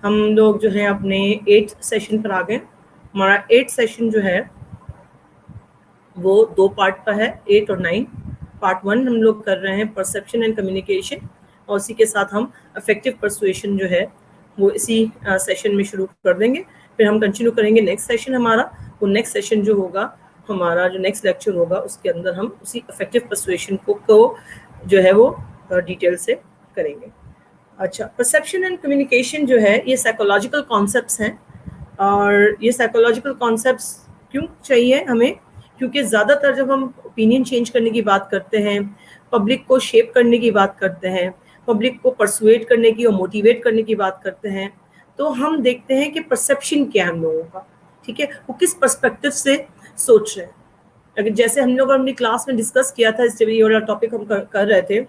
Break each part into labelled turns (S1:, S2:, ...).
S1: हम लोग जो है अपने 8th सेशन पर आ गए। हमारा 8th सेशन जो है वो 2 पार्ट का है, 8 और 9। पार्ट 1 हम लोग कर रहे हैं परसेप्शन एंड कम्युनिकेशन, और उसी के साथ हम अफेक्टिव परसुएशन जो है वो इसी सेशन में शुरू कर देंगे। फिर हम कंटिन्यू करेंगे नेक्स्ट सेशन हमारा। वो नेक्स्ट सेशन जो होगा हमारा, जो नेक्स्ट लेक्चर होगा, उसके अंदर हम उसी अफेक्टिव परसुएशन को जो है वो डिटेल से करेंगे। अच्छा, परसेप्शन एंड कम्युनिकेशन जो है ये साइकोलॉजिकल कॉन्सेप्ट्स हैं, और ये साइकोलॉजिकल कॉन्सेप्ट्स क्यों चाहिए हमें? क्योंकि ज़्यादातर जब हम ओपिनियन चेंज करने की बात करते हैं, पब्लिक को शेप करने की बात करते हैं, पब्लिक को परसुएट करने की और मोटिवेट करने की बात करते हैं, तो हम देखते हैं कि परसेप्शन क्या है हम लोगों का, ठीक है, वो किस पर्सपेक्टिव से सोच रहे हैं। अगर जैसे हम लोग अपनी क्लास में डिस्कस किया था, इस ये वाला टॉपिक हम कर रहे थे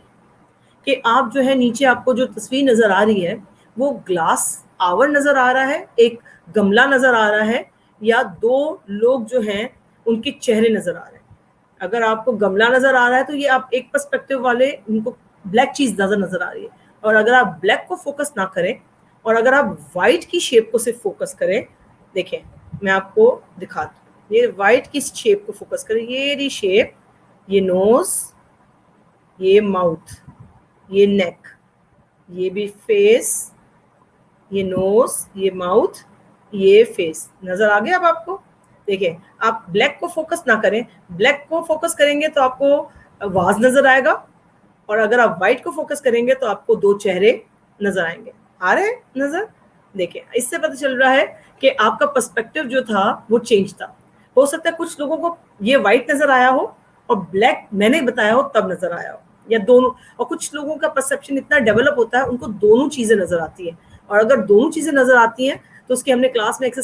S1: कि आप जो है नीचे आपको जो तस्वीर नज़र आ रही है वो ग्लास आवर नज़र आ रहा है, एक गमला नज़र आ रहा है, या 2 लोग जो हैं उनके चेहरे नज़र आ रहे हैं। अगर आपको गमला नज़र आ रहा है तो ये आप एक पर्सपेक्टिव वाले, उनको ब्लैक चीज़ नज़र आ रही है। और अगर आप ब्लैक को फोकस ना करें और अगर आप वाइट की शेप को सिर्फ फोकस करें, देखें मैं आपको दिखाती हूँ, ये वाइट की शेप को फोकस करें, ये रही शेप, ये नोज, ये माउथ, ये नेक, ये भी फेस, ये नोज, ये माउथ, ये फेस नजर आ गया अब आपको? देखिए, आप ब्लैक को फोकस ना करें, ब्लैक को फोकस करेंगे तो आपको वाज नजर आएगा, और अगर आप व्हाइट को फोकस करेंगे तो आपको 2 चेहरे नजर आएंगे। आ रहे हैं नजर? देखिए, इससे पता चल रहा है कि आपका पर्सपेक्टिव जो था वो चेंज था। हो सकता है कुछ लोगों को ये व्हाइट नजर आया हो और ब्लैक मैंने बताया हो तब नजर आया हो, या दोनों। और कुछ लोगों का परसेप्शन इतना डेवलप होता है उनको दोनों चीजें नजर आती है, और अगर दोनों चीजें नजर आती हैं तो उसकी हमने क्लास में एक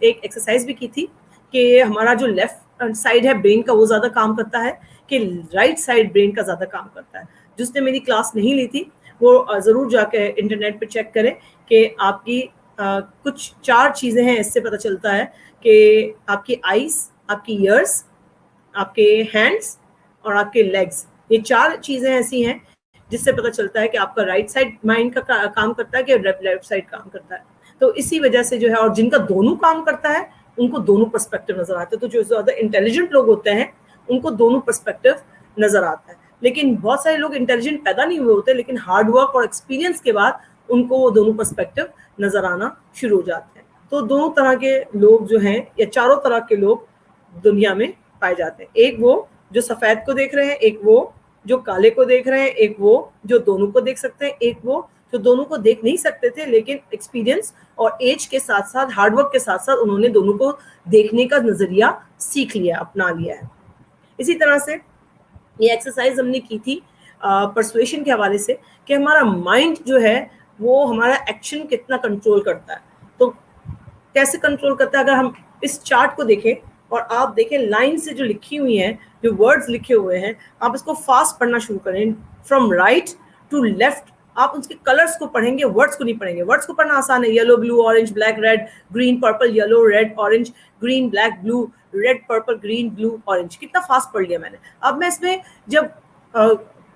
S1: एक्सरसाइज भी की थी कि हमारा जो लेफ्ट साइड है ब्रेन का वो ज्यादा काम करता है कि राइट साइड ब्रेन का ज्यादा काम करता है। जिसने मेरी क्लास नहीं ली थी वो जरूर जाकर इंटरनेट पे चेक करें कि आपकी कुछ 4 चीजें हैं, इससे पता चलता है कि आपकी आईज, आपकी ईयर्स, आपके हैंड्स और आपके लेग्स, ये 4 चीजें ऐसी हैं जिससे पता चलता है कि आपका राइट साइड माइंड का काम करता है कि लेफ्ट साइड काम करता है। तो इसी वजह से जो है, और जिनका दोनों काम करता है उनको दोनों पर्सपेक्टिव नजर आते हैं। तो जो ज्यादा इंटेलिजेंट लोग होते हैं उनको दोनों पर्सपेक्टिव नजर आता है। लेकिन बहुत सारे लोग इंटेलिजेंट पैदा नहीं हुए होते, लेकिन हार्ड वर्क और एक्सपीरियंस के बाद उनको वो दोनों पर्सपेक्टिव नजर आना शुरू हो जाते हैं। तो दोनों तरह के लोग जो हैं, या चारों तरह के लोग दुनिया में पाए जाते हैं। एक वो जो सफेद को देख रहे हैं, एक वो जो काले को देख रहे हैं, एक वो जो दोनों को देख सकते हैं, एक वो जो दोनों को देख नहीं सकते थे, लेकिन एक्सपीरियंस और एज के साथ साथ, हार्डवर्क के साथ साथ उन्होंने दोनों को देखने का नजरिया सीख लिया, अपना लिया है। इसी तरह से ये एक्सरसाइज हमने की थी परसुएशन के हवाले से कि हमारा माइंड जो है वो हमारा एक्शन कितना कंट्रोल करता है। तो कैसे कंट्रोल करता है? अगर हम इस चार्ट को देखें और आप देखें लाइन से जो लिखी हुई हैं, जो वर्ड्स लिखे हुए हैं, आप इसको फास्ट पढ़ना शुरू करें, फ्रॉम राइट टू लेफ्ट। आप उसके कलर्स को पढ़ेंगे, वर्ड्स को नहीं पढ़ेंगे। वर्ड्स को पढ़ना आसान है, yellow blue orange black red green purple yellow red orange green black blue red purple green blue orange, कितना फास्ट पढ़ लिया मैंने। अब मैं इसमें जब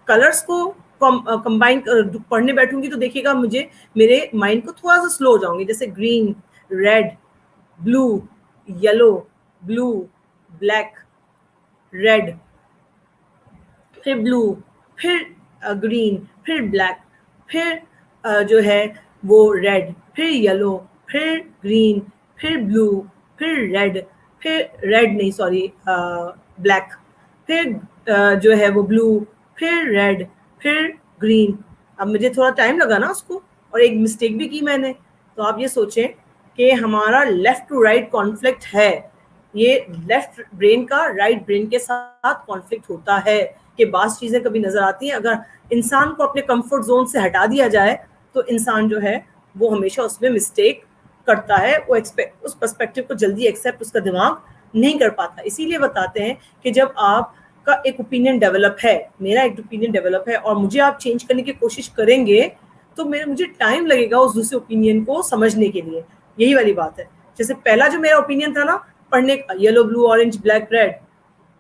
S1: कलर्स को कंबाइन पढ़ने बैठूंगी तो देखिएगा मुझे, मेरे माइंड को थोड़ा सा स्लो हो जाऊंगी। जैसे green, red, blue, yellow, blue, black, red, फिर ब्लू, फिर ग्रीन, फिर ब्लैक, फिर जो है वो रेड, फिर येलो, फिर ग्रीन, फिर ब्लू, फिर रेड, फिर रेड नहीं सॉरी ब्लैक, फिर जो है वो ब्लू, फिर रेड, फिर ग्रीन। अब मुझे थोड़ा टाइम लगा ना उसको, और एक मिस्टेक भी की मैंने। तो आप ये सोचें कि हमारा लेफ्ट टू राइट कॉन्फ्लिक्ट है, ये लेफ्ट ब्रेन का राइट ब्रेन के साथ कॉन्फ्लिक्ट होता है कि बास चीज़ें कभी नज़र आती हैं। अगर इंसान को अपने कंफर्ट जोन से हटा दिया जाए तो इंसान जो है वो हमेशा उसमें मिस्टेक करता है, वो उस पर्सपेक्टिव को जल्दी एक्सेप्ट उसका दिमाग नहीं कर पाता। इसीलिए बताते हैं कि जब आपका एक ओपिनियन डेवलप है, मेरा एक ओपिनियन डेवलप है, और मुझे आप चेंज करने की कोशिश करेंगे तो मुझे टाइम लगेगा उस दूसरे ओपिनियन को समझने के लिए। यही वाली बात है। जैसे पहला जो मेरा ओपिनियन था ना पढ़ने का, yellow blue orange black red,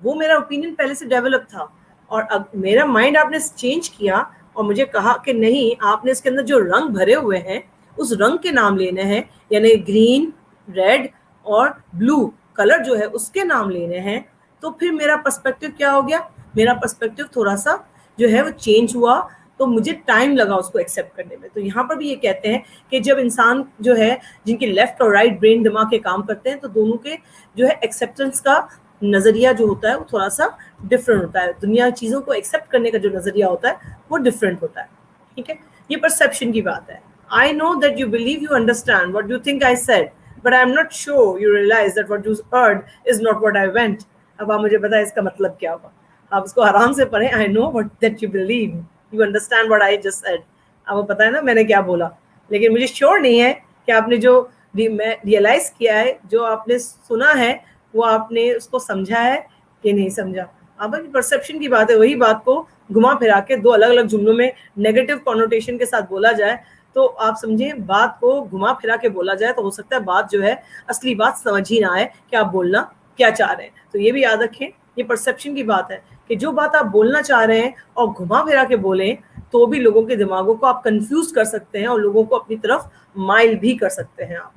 S1: वो मेरा ओपिनियन पहले से डेवलप था, और अब मेरा माइंड आपने चेंज किया और मुझे कहा कि नहीं, आपने इसके अंदर जो रंग भरे हुए हैं उस रंग के नाम लेने हैं, यानी ग्रीन, रेड और ब्लू कलर जो है उसके नाम लेने हैं, तो फिर मेरा पर्सपेक्टिव क्या हो गया, मेरा पर्सपेक्टिव थोड़ा सा जो है वो चेंज हुआ, तो मुझे टाइम लगा उसको एक्सेप्ट करने में। तो यहाँ पर भी ये कहते हैं कि जब इंसान जो है, जिनके लेफ्ट और राइट ब्रेन दिमाग के काम करते हैं, तो दोनों के जो है एक्सेप्टेंस का नज़रिया जो होता है वो थोड़ा सा डिफरेंट होता है, दुनिया चीज़ों को एक्सेप्ट करने का जो नज़रिया होता है वो डिफरेंट होता है। ठीक है, ये परसेप्शन की बात है। I know that you believe you understand what you think I said, but I am not sure you realise that what you heard is not what I meant. अब आप मुझे बताएं इसका मतलब क्या होगा। आप इसको आराम से पढ़ें। I know what that you believe you understand what I just said. आपको पता है ना मैंने क्या बोला, लेकिन मुझे श्योर नहीं है कि आपने जो रियलाइज किया है, जो आपने सुना है, वो आपने उसको समझा है कि नहीं समझा। अब परसेप्शन की बात है, वही बात को घुमा फिरा के दो अलग अलग जुमलों में नेगेटिव कॉनोटेशन के साथ बोला जाए, तो आप समझे बात को घुमा फिरा के बोला जाए तो हो सकता है बात जो है असली बात समझ ही ना आए कि आप बोलना क्या चाह रहे हैं। तो ये भी याद रखें, ये परसेप्शन की बात है कि जो बात आप बोलना चाह रहे हैं और घुमा फिरा के बोलें तो भी लोगों के दिमागों को आप कंफ्यूज कर सकते हैं और लोगों को अपनी तरफ माइल भी कर सकते हैं आप।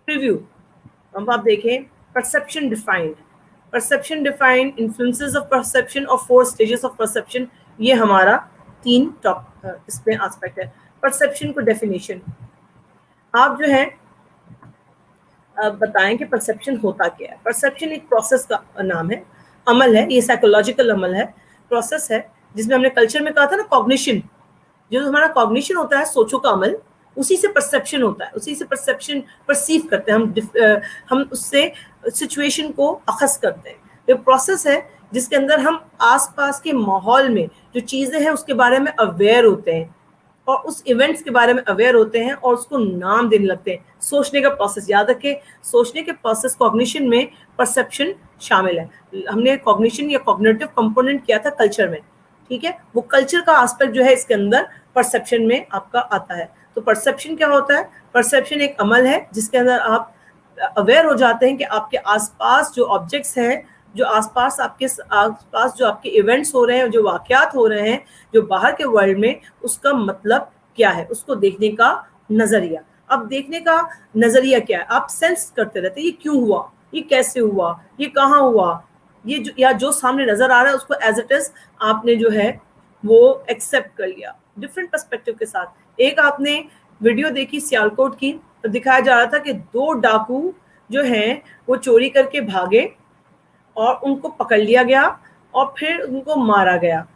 S1: रिव्यू, अब आप देखें perception defined. Perception defined, influences of perception और 4 स्टेजेस ऑफ परसेप्शन, ये हमारा 3 टॉप इसमें एस्पेक्ट है। परसेप्शन को डेफिनेशन आप जो है बताएं कि परसेप्शन होता क्या है। परसेप्शन एक प्रोसेस का नाम है, अमल है, ये साइकोलॉजिकल अमल है, प्रोसेस है, जिसमें हमने कल्चर में कहा था ना कॉग्निशन, जो हमारा कॉग्निशन होता है, सोचों का अमल, उसी से परसेप्शन होता है, उसी से परसेप्शन परसीव करते हैं हम उससे सिचुएशन को अखज़ करते हैं। तो प्रोसेस है जिसके अंदर हम आसपास के माहौल में जो चीज़ें हैं उसके बारे में अवेयर होते हैं और उस इवेंट्स के बारे में अवेयर होते हैं और उसको नाम देने लगते हैं। सोचने का प्रोसेस, याद रखें, सोचने के प्रोसेस कॉग्निशन में परसेप्शन शामिल है। हमने कॉग्निशन या कॉग्निटिव कंपोनेंट किया था कल्चर में, ठीक है, वो कल्चर का एस्पेक्ट जो है इसके अंदर परसेप्शन में आपका आता है। तो परसेप्शन क्या होता है? परसेप्शन एक अमल है जिसके अंदर आप अवेयर हो जाते हैं कि आपके आसपास जो ऑब्जेक्ट्स हैं, जो आसपास जो आपके इवेंट्स हो रहे हैं, जो वाकयात हो रहे हैं, जो बाहर के वर्ल्ड में, उसका मतलब क्या है, उसको देखने का नजरिया। अब देखने का नजरिया क्या है? आप सेंस करते रहते हैं, ये क्यों हुआ, ये कैसे हुआ, ये कहाँ हुआ, ये जो या जो सामने नजर आ रहा है उसको एज इट इज आपने जो है वो एक्सेप्ट कर लिया डिफरेंट पर्सपेक्टिव के साथ। एक आपने वीडियो देखी सियालकोट की, तो दिखाया जा रहा था कि 2 डाकू जो हैं वो चोरी करके भागे और उनको पकड़ लिया गया और फिर उनको मारा गया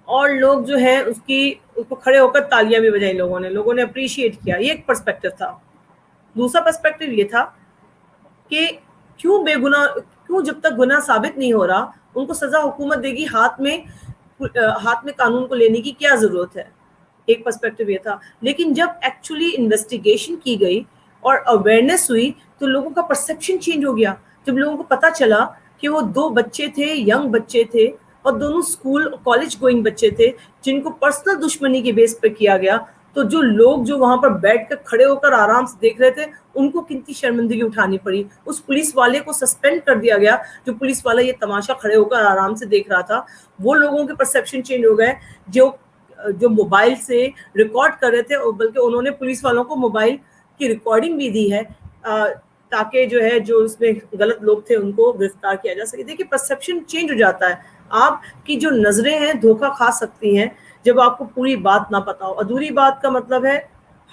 S1: और लोग जो है उसको खड़े होकर तालियां भी बजाई, लोगों ने अप्रिशिएट किया। ये एक पर्सपेक्टिव था। दूसरा पर्सपेक्टिव ये था कि क्यों जब तक गुनाह साबित नहीं हो रहा उनको सजा हुकूमत देगी, हाथ में कानून को लेने की क्या जरूरत है। एक पर्सपेक्टिव ये था। लेकिन जब एक्चुअली इन्वेस्टिगेशन की गई और अवेयरनेस हुई तो लोगों का परसेप्शन चेंज हो गया। जब लोगों को पता चला कि वो 2 बच्चे थे, यंग बच्चे थे और दोनों स्कूल कॉलेज गोइंग बच्चे थे, जिनको पर्सनल दुश्मनी के बेस पर किया गया, तो जो लोग जो वहां पर बैठकर खड़े होकर आराम से देख रहे थे उनको कितनी शर्मिंदगी उठानी पड़ी। उस पुलिस वाले को सस्पेंड कर दिया गया, जो पुलिस वाला ये तमाशा खड़े होकर आराम से देख रहा था। वो लोगों के परसेप्शन चेंज हो गए जो मोबाइल से रिकॉर्ड कर रहे थे, और बल्कि उन्होंने पुलिस वालों को मोबाइल की रिकॉर्डिंग भी दी है ताकि जो है जो इसमें गलत लोग थे उनको गिरफ्तार किया जा सके। देखिए परसेप्शन चेंज हो जाता है, आपकी जो नजरें हैं धोखा खा सकती हैं जब आपको पूरी बात ना पता हो। अधूरी बात का मतलब है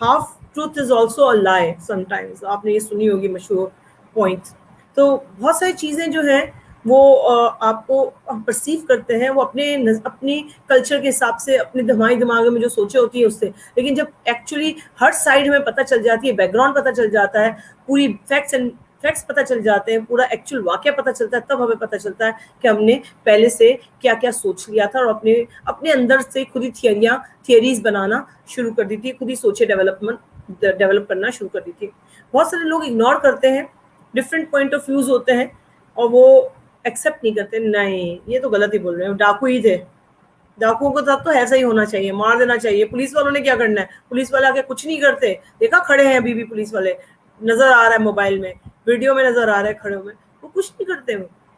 S1: half truth is also a lie sometimes, आपने ये सुनी होगी मशहूर पॉइंट। तो बहुत सारी चीज़ें जो हैं वो आपको परसीव करते हैं, वो अपनी कल्चर के हिसाब से, अपने दिमाग में जो सोचे होती है उससे। लेकिन जब एक्चुअली हर साइड हमें पता चल जाती है, बैकग्राउंड पता चल जाता है, पूरी फैक्ट्स पता चल जाते हैं, पूरा एक्चुअल वाकया पता चलता है, तब हमें पता चलता है कि हमने पहले से क्या क्या सोच लिया था और अपने अंदर से खुद ही थियरीज बनाना शुरू कर दी थी, खुद ही सोचे डेवलप करना शुरू कर दी थी। बहुत सारे लोग इग्नोर करते हैं, डिफरेंट पॉइंट ऑफ व्यूज होते हैं और वो एक्सेप्ट नहीं करते, नहीं ये तो गलत ही बोल रहे हो, डाकू ही थे, डाकुओं को तब तो ऐसा ही होना चाहिए, मार देना चाहिए। पुलिस वालों ने क्या करना है? पुलिस वाले आके कुछ नहीं करते, देखा खड़े हैं अभी भी पुलिस वाले, नजर आ रहा है मोबाइल में, वीडियो में नजर आ रहा है खड़े हुए, वो कुछ नहीं करते।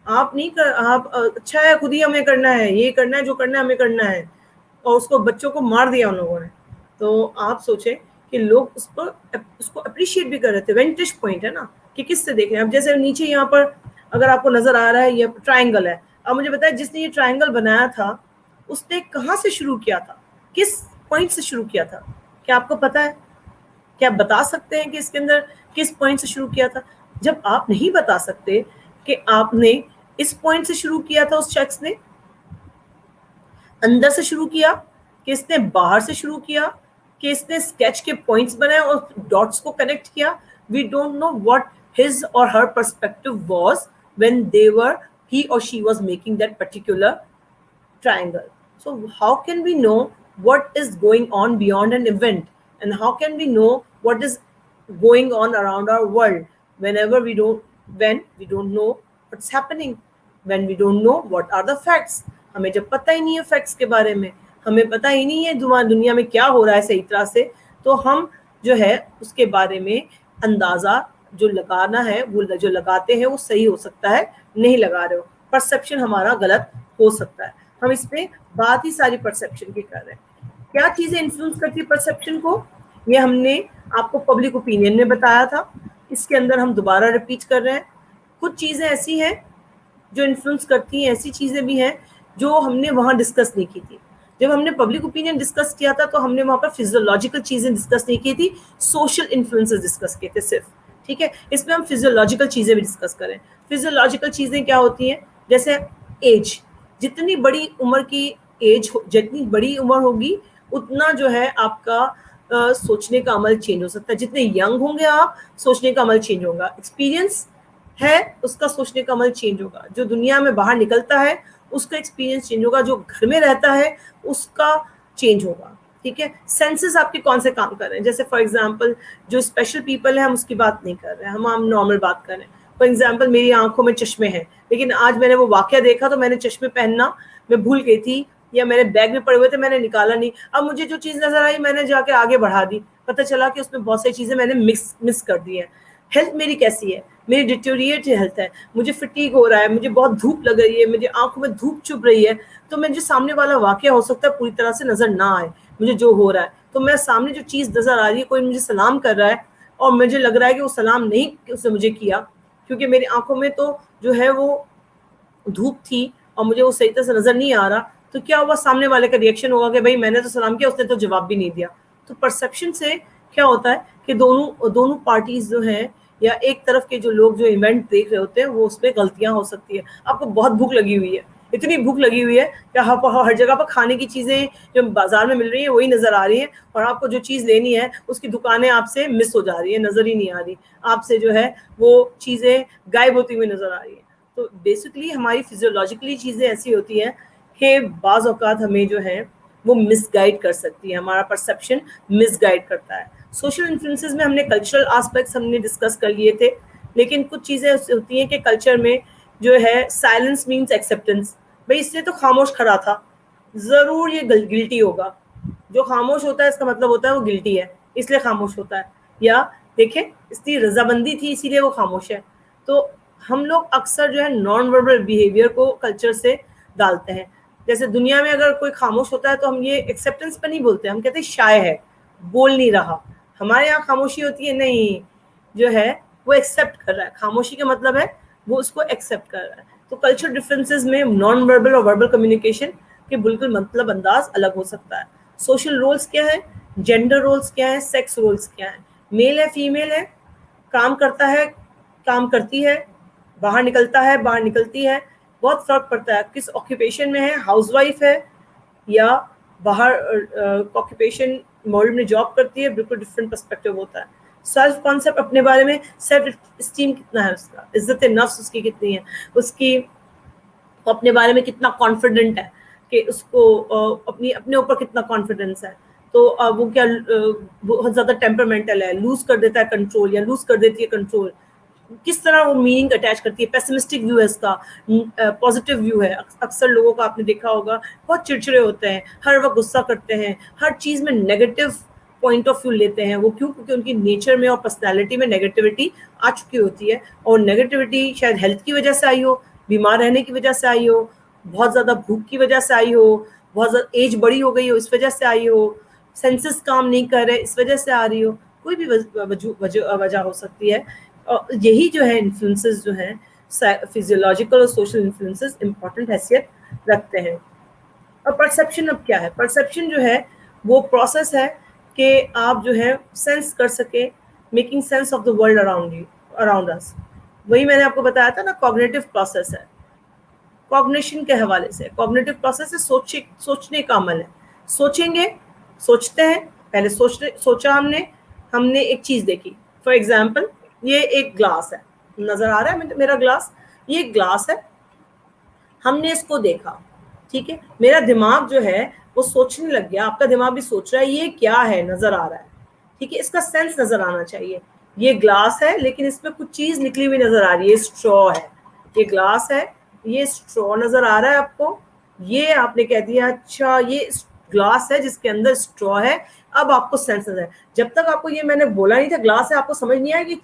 S1: आप अच्छा है खुद ही हमें करना है, ये करना है, जो करना है हमें करना है। और उसको बच्चों को मार दिया उन लोगों ने। तो आप सोचें कि लोग उसको अप्रिशिएट भी कर रहे थे। वेंटेज पॉइंट है ना कि किससे देख रहे हैं। अब जैसे नीचे यहाँ पर अगर आपको नजर आ रहा है ये ट्राइंगल है। अब मुझे बताया जिसने ये ट्राइंगल बनाया था उसने कहाँ से शुरू किया था, किस पॉइंट से शुरू किया था, क्या आपको पता है? क्या आप बता सकते हैं कि इसके अंदर किस पॉइंट से शुरू किया था? जब आप नहीं बता सकते कि आपने इस पॉइंट से शुरू किया था, उस शख्स ने अंदर से शुरू किया कि इसने बाहर से शुरू किया कि इसने स्केच के पॉइंट्स बनाए और डॉट्स को कनेक्ट किया, we don't know what his or her perspective was when they were he or she was making that particular triangle. So how can we know what is going on beyond an event, and how can we know what is going on around our world whenever when we don't know what's happening, when we don't know what are the facts? हमें जब पता ही नहीं है facts के बारे में, हमें पता ही नहीं है दुनिया में क्या हो रहा है सही तरह से, तो हम जो है उसके बारे में अंदाजा जो लगाना है वो जो लगाते हैं वो सही हो सकता है, नहीं लगा रहे हो, परसेप्शन हमारा गलत हो सकता है। हम इस पे बात ही सारी परसेप्शन की कर रहे हैं। क्या चीजें इन्फ्लुएंस करती है परसेप्शन को, ये हमने आपको पब्लिक ओपिनियन में बताया था, इसके अंदर हम दोबारा रिपीट कर रहे हैं। कुछ चीजें ऐसी हैं जो इन्फ्लुएंस करती हैं, ऐसी चीजें भी हैं जो हमने वहां डिस्कस नहीं की थी। जब हमने पब्लिक ओपिनियन डिस्कस किया था तो हमने वहां पर फिजियोलॉजिकल चीजें डिस्कस नहीं की थी, सोशल इन्फ्लुएंसेस डिस्कस किए थे सिर्फ, ठीक है। इसमें हम फिजियोलॉजिकल चीजें भी डिस्कस करें। फिजियोलॉजिकल चीजें क्या होती हैं, जैसे एज, जितनी बड़ी उम्र की एज, जितनी बड़ी उम्र होगी उतना जो है आपका सोचने का अमल चेंज हो सकता है। जितने यंग होंगे आप, सोचने का अमल चेंज होगा। एक्सपीरियंस है उसका सोचने का अमल चेंज होगा। जो दुनिया में बाहर निकलता है उसका एक्सपीरियंस चेंज होगा। जो घर में रहता है उसका चेंज होगा, ठीक है। सेंसेस आपके कौन से काम कर रहे हैं, जैसे फॉर एग्जांपल जो स्पेशल पीपल है हम उसकी बात नहीं कर रहे हैं, हम नॉर्मल बात कर रहे हैं। फॉर एग्जाम्पल मेरी आंखों में चश्मे हैं, लेकिन आज मैंने वो वाकया देखा तो मैंने चश्मे पहनना मैं भूल गई थी, या मेरे बैग में पड़े हुए थे मैंने निकाला नहीं। अब मुझे जो चीज़ नजर आई मैंने जाके आगे बढ़ा दी, पता चला कि उसमें बहुत सारी चीज़ें मैंने मिस कर दी हैं। हेल्थ मेरी कैसी है, मेरी डिटोरिएट हेल्थ है, मुझे फटीग हो रहा है, मुझे बहुत धूप लग रही है, मुझे आंखों में धूप चुभ रही है, तो मुझे सामने वाला वाकया हो सकता है पूरी तरह से नजर ना आए मुझे जो हो रहा है। तो मैं सामने जो चीज़ नजर आ रही है, कोई मुझे सलाम कर रहा है और मुझे लग रहा है कि वो सलाम नहीं उसने मुझे किया, क्योंकि मेरी आंखों में तो जो है वो धूप थी और मुझे वो सही तरह से नजर नहीं आ रहा, तो क्या हुआ, सामने वाले का रिएक्शन होगा कि भाई मैंने तो सलाम किया, उसने तो जवाब भी नहीं दिया। तो परसेप्शन से क्या होता है कि दोनों पार्टीज जो हैं या एक तरफ के जो लोग जो इवेंट देख रहे होते हैं वो उसमें गलतियां हो सकती है। आपको बहुत भूख लगी हुई है, इतनी भूख लगी हुई है कि हर जगह पर खाने की चीजें जो बाजार में मिल रही है वही नजर आ रही है, और आपको जो चीज लेनी है उसकी दुकानें आपसे मिस हो जा रही है, नजर ही नहीं आ रही, आपसे जो है वो चीजें गायब होती हुई नजर आ रही है। तो बेसिकली हमारी फिजियोलॉजिकली चीजें ऐसी होती हैं कि बाज़ औक़ात हमें जो है वो मिसगाइड कर सकती है, हमारा परसेप्शन मिसगाइड करता है। सोशल इन्फ्लुएंसेस में हमने कल्चरल एस्पेक्ट्स हमने डिस्कस कर लिए थे, लेकिन कुछ चीज़ें होती हैं कि कल्चर में जो है साइलेंस मीन्स एक्सेप्टेंस। भाई इसने तो खामोश खड़ा था, ज़रूर ये गिल्टी होगा। जो खामोश होता है इसका मतलब होता है वो गिल्टी है, इसलिए खामोश होता है। या देखें इसकी रजामंदी थी इसीलिए वो खामोश है। तो हम लोग अक्सर जो है नॉन वर्बल बिहेवियर को कल्चर से डालते हैं। जैसे दुनिया में अगर कोई खामोश होता है तो हम ये एक्सेप्टेंस पर नहीं बोलते, हम कहते हैं शाय है, बोल नहीं रहा। हमारे यहाँ खामोशी होती है नहीं, जो है वो एक्सेप्ट कर रहा है। खामोशी का मतलब है वो उसको एक्सेप्ट कर रहा है। तो कल्चर डिफरेंसेस में नॉन वर्बल और वर्बल कम्युनिकेशन के बिल्कुल मतलब अंदाज अलग हो सकता है। सोशल रोल्स क्या है, जेंडर रोल्स क्या है, सेक्स रोल्स क्या है, मेल है फीमेल है, काम करता है काम करती है, बाहर निकलता है बाहर निकलती है, बहुत फर्क पड़ता है। किस ऑक्यूपेशन में है, हाउसवाइफ है या बाहर ऑक्यूपेशन वर्ल्ड में जॉब करती है, बिल्कुल डिफरेंट पर्सपेक्टिव होता है। सेल्फ कॉन्सेप्ट अपने बारे में, सेल्फ स्टीम कितना है उसका, इज्जत नफ्स उसकी कितनी है, उसकी अपने बारे में कितना कॉन्फिडेंट है कि उसको अपने ऊपर कितना कॉन्फिडेंस है। तो वो क्या बहुत ज़्यादा टेम्परामेंटल है, लूज कर देता है कंट्रोल या लूज कर देती है कंट्रोल, किस तरह वो मीनिंग अटैच करती है। पेसिमिस्टिक व्यू है इसका, पॉजिटिव व्यू है। अक्सर लोगों का आपने देखा होगा बहुत चिड़चिड़े होते हैं, हर वक्त गुस्सा करते हैं, हर चीज़ में नेगेटिव पॉइंट ऑफ व्यू लेते हैं। वो क्यों? क्योंकि उनकी नेचर में और पर्सनैलिटी में नेगेटिविटी आ चुकी होती है, और नेगेटिविटी शायद हेल्थ की वजह से आई हो, बीमार रहने की वजह से आई हो, बहुत ज़्यादा भूख की वजह से आई हो, बहुत ज़्यादा एज बड़ी हो गई हो इस वजह से आई हो, सेंसेस काम नहीं कर रहे इस वजह से आ रही हो, कोई भी वजह हो सकती है। और यही जो है इन्फ्लुएंसेस जो हैं फिजियोलॉजिकल और सोशल इन्फ्लुएंसेस इंपॉर्टेंट हैसियत रखते हैं। और परसेप्शन अब क्या है? परसेप्शन जो है वो प्रोसेस है कि आप जो है सेंस कर सके, making sense of the world around you, around us. वही मैंने आपको बताया था ना, कॉग्निटिव प्रोसेस है। कॉग्निशन के हवाले से कॉग्निटिव प्रोसेस है सोचने का अमल है। सोचेंगे, सोचते हैं, पहले सोचा हमने हमने एक चीज देखी। फॉर एग्जाम्पल ये एक ग्लास है, नजर आ रहा है मेरा ग्लास, ये एक ग्लास है, हमने इसको देखा, ठीक है। मेरा दिमाग जो है वो सोचने लग गया, आपका दिमाग भी सोच रहा है ये क्या है, नजर आ रहा है, ठीक है। इसका सेंस नजर आना चाहिए। ये ग्लास है लेकिन इसमें कुछ चीज निकली हुई नजर आ रही है, स्ट्रॉ है। ये ग्लास है, ये स्ट्रॉ नजर आ रहा है आपको, ये आपने कह दिया अच्छा ये ग्लास है जिसके अंदर स्ट्रॉ है। अब आपको सेंस नजर है। जब तक आपको ये मैंने बोला नहीं था ग्लास है, आपको समझ नहीं आया कि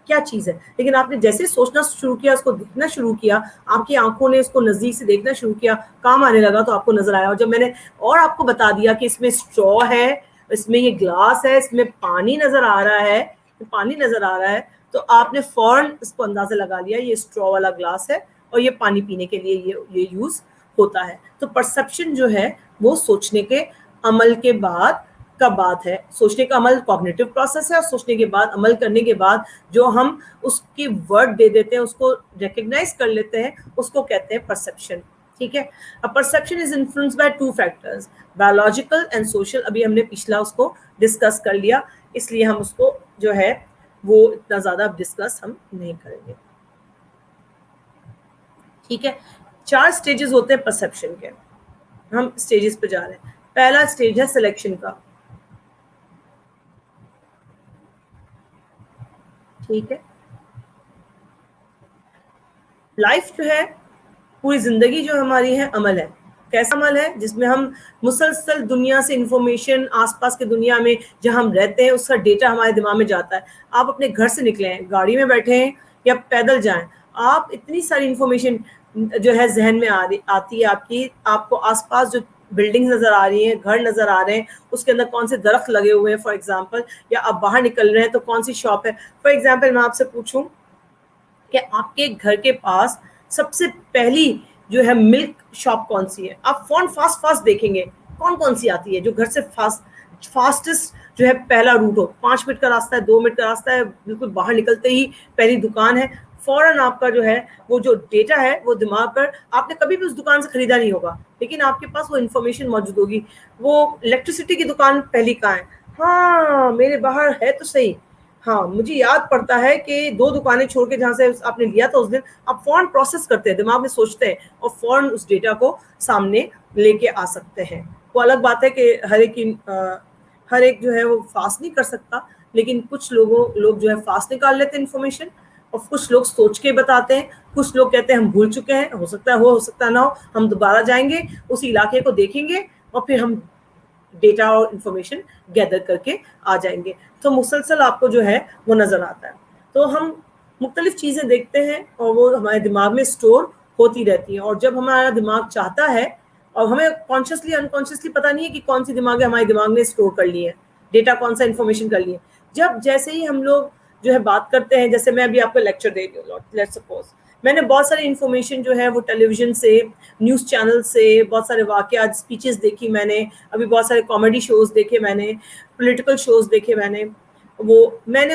S1: क्या चीज है, लेकिन आपने जैसे सोचना शुरू किया, उसको देखना शुरू किया, आपकी आंखों ने उसको नजदीक से देखना शुरू किया, काम आने लगा, तो आपको नजर आया। और जब मैंने और आपको बता दिया कि इसमें स्ट्रॉ है, इसमें ये ग्लास है, इसमें पानी नजर आ रहा है, पानी नजर आ रहा है, तो आपने फौरन इसको अंदाजा लगा लिया ये स्ट्रॉ वाला ग्लास है और ये पानी पीने के लिए ये यूज होता है। तो परसेप्शन जो है वो सोचने के अमल के बाद का बात है। सोचने का अमल कॉग्निटिव प्रोसेस है, और सोचने के बाद, अमल करने के बाद जो हम उसकी वर्ड दे देते हैं, उसको रिकग्नाइज कर लेते हैं, उसको कहते हैं परसेप्शन, ठीक है। अब perception is influenced by two factors, biological and social. अभी हमने पिछला उसको डिस्कस कर लिया, इसलिए हम उसको जो है वो इतना ज्यादा डिस्कस हम नहीं करेंगे, ठीक है। 4 स्टेजेस होते हैं परसेप्शन के, हम स्टेजेस पे जा रहे हैं। पहला स्टेज है सिलेक्शन का, ठीक है। लाइफ जो है, पूरी जिंदगी जो हमारी है, अमल है। कैसा अमल है? जिसमें हम मुसलसल दुनिया से इंफॉर्मेशन, आसपास के दुनिया में जहां हम रहते हैं उसका डेटा हमारे दिमाग में जाता है। आप अपने घर से निकले हैं, गाड़ी में बैठे हैं या पैदल जाएं, आप इतनी सारी इंफॉर्मेशन जो है जहन में आती है आपकी। आपको आसपास जो बिल्डिंग्स नजर आ रही हैं, घर नजर आ रहे हैं, उसके अंदर कौन से दरख्त लगे हुए हैं फॉर एग्जाम्पल, या आप बाहर निकल रहे हैं तो कौन सी शॉप है। फॉर एग्जाम्पल मैं आपसे पूछूं कि आपके घर के पास सबसे पहली जो है मिल्क शॉप कौन सी है, आप फोन फास्ट देखेंगे कौन कौन सी आती है जो घर से फास्टेस्ट जो है पहला रूट हो, 5 मिनट का रास्ता है, 2 मिनट का रास्ता है, बिल्कुल बाहर निकलते ही पहली दुकान है। फौरन आपका जो है वो जो डेटा है वो दिमाग पर, आपने कभी भी उस दुकान से खरीदा नहीं होगा लेकिन आपके पास वो इन्फॉर्मेशन मौजूद होगी। वो इलेक्ट्रिसिटी की दुकान पहली कहाँ है, हाँ मेरे बाहर है तो सही, हाँ मुझे याद पड़ता है कि 2 दुकानें छोड़ के जहाँ से आपने लिया था उस दिन। आप फौरन प्रोसेस करते हैं, दिमाग में सोचते हैं और फौरन उस डेटा को सामने लेके आ सकते हैं। वो अलग बात है कि हर एक जो है वो फास्ट नहीं कर सकता, लेकिन कुछ लोग जो है फास्ट निकाल लेते हैं इन्फॉर्मेशन, और कुछ लोग सोच के बताते हैं, कुछ लोग कहते हैं हम भूल चुके हैं, हो सकता है हो सकता ना हो, हम दोबारा जाएंगे उस इलाके को देखेंगे और फिर हम डेटा और इंफॉर्मेशन गैदर करके आ जाएंगे। तो मुसलसल आपको जो है वो नजर आता है। तो हम मुख्तलिफ चीजें देखते हैं और वो हमारे दिमाग में स्टोर होती रहती हैं, और जब हमारा दिमाग चाहता है, और हमें कॉन्शियसली अनकॉन्शियसली पता नहीं है कि कौन सी दिमाग हमारे दिमाग में स्टोर कर ली है डेटा, कौन सा इन्फॉर्मेशन कर ली है। जब जैसे ही हम लोग जो है बात करते हैं, जैसे मैं अभी आपको लेक्चर दे रही हूँ, लेट्स सपोज मैंने बहुत सारी इन्फॉर्मेशन जो है वो टेलीविजन से, न्यूज़ चैनल से, बहुत सारे वाक़यात, स्पीचेस देखी मैंने, अभी बहुत सारे कॉमेडी शोज़ देखे मैंने, पॉलिटिकल शोज़ देखे मैंने